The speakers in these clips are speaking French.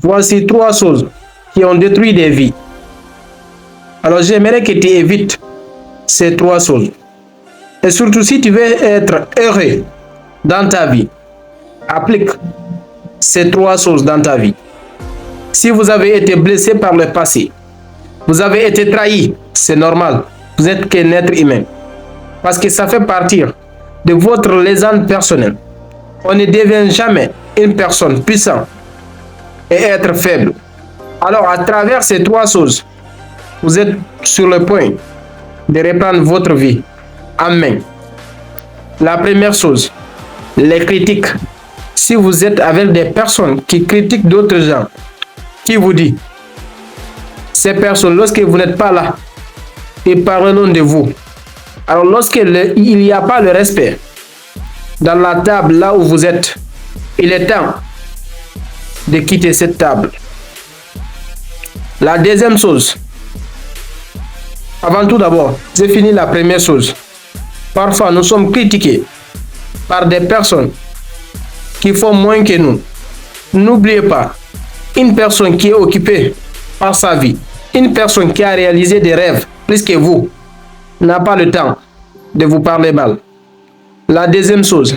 Voici trois choses qui ont détruit des vies. Alors j'aimerais que tu évites ces trois choses. Et surtout si tu veux être heureux dans ta vie, applique ces trois choses dans ta vie. Si vous avez été blessé par le passé, vous avez été trahi, c'est normal. Vous êtes qu'un être humain. Parce que ça fait partie de votre légende personnelle. On ne devient jamais une personne puissante et être faible. Alors à travers ces trois choses, vous êtes sur le point de reprendre votre vie en main. La première chose, les critiques. Si vous êtes avec des personnes qui critiquent d'autres gens, qui vous dit, ces personnes, lorsque vous n'êtes pas là, ils parleront de vous. Alors lorsqu'il n'y a pas le respect dans la table là où vous êtes, il est temps de quitter cette table. La deuxième chose, avant tout d'abord, j'ai fini la première chose. Parfois, nous sommes critiqués par des personnes qui font moins que nous. N'oubliez pas, une personne qui est occupée par sa vie, une personne qui a réalisé des rêves plus que vous, n'a pas le temps de vous parler mal. La deuxième chose,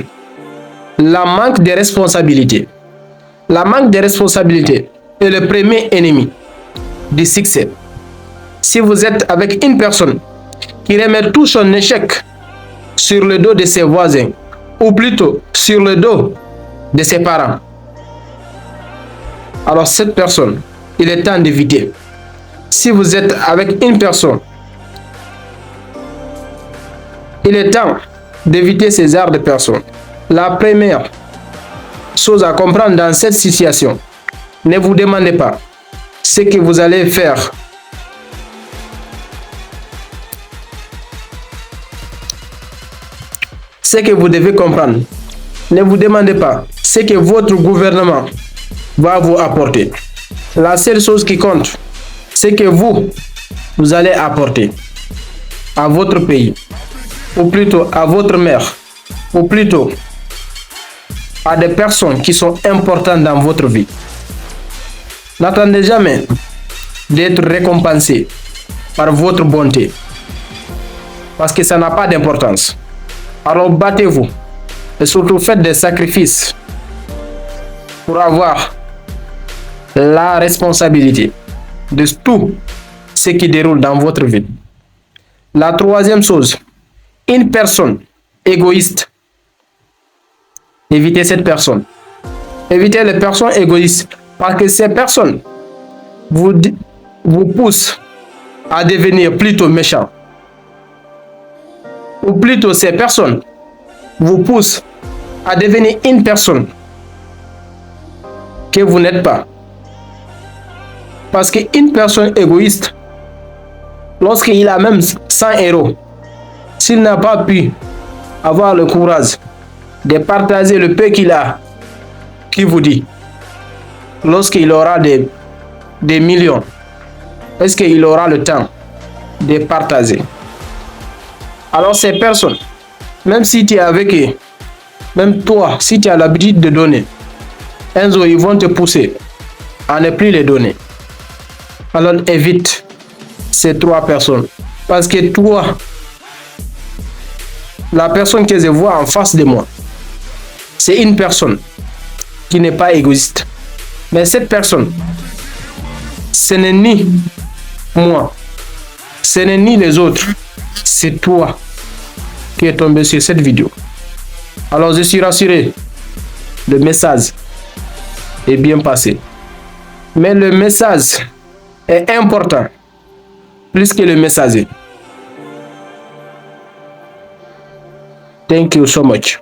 la manque de responsabilité. La manque de responsabilité est le premier ennemi du succès. Si vous êtes avec une personne qui remet tout son échec sur le dos de ses voisins, ou plutôt sur le dos de ses parents, alors cette personne, il est temps d'éviter. Si vous êtes avec une personne, il est temps d'éviter ces genres de personnes. La première chose à comprendre dans cette situation, ne vous demandez pas ce que vous allez faire. Ce que vous devez comprendre, ne vous demandez pas ce que votre gouvernement va vous apporter. La seule chose qui compte, c'est que vous allez apporter à votre pays, ou plutôt à votre mère, ou plutôt à des personnes qui sont importantes dans votre vie. N'attendez jamais d'être récompensé par votre bonté, parce que ça n'a pas d'importance. Alors battez-vous et surtout faites des sacrifices pour avoir la responsabilité de tout ce qui déroule dans votre vie. La troisième chose, une personne égoïste. Évitez cette personne. Évitez les personnes égoïstes parce que ces personnes vous poussent à devenir plutôt méchant. Ou plutôt ces personnes vous poussent à devenir une personne que vous n'êtes pas. Parce qu'une personne égoïste, lorsqu'il a même 100 euros, s'il n'a pas pu avoir le courage de partager le peu qu'il a, qui vous dit, lorsqu'il aura des millions, est-ce qu'il aura le temps de partager? Alors ces personnes, même si tu es avec eux, même toi, si tu as l'habitude de donner, un jour ils vont te pousser à ne plus les donner. Alors évite ces trois personnes. Parce que toi, la personne que je vois en face de moi, c'est une personne qui n'est pas égoïste. Mais cette personne, ce n'est ni moi, ce n'est ni les autres, c'est toi qui est tombé sur cette vidéo. Alors je suis rassuré, le message est bien passé. Mais le message est important plus que le messager. Thank you so much.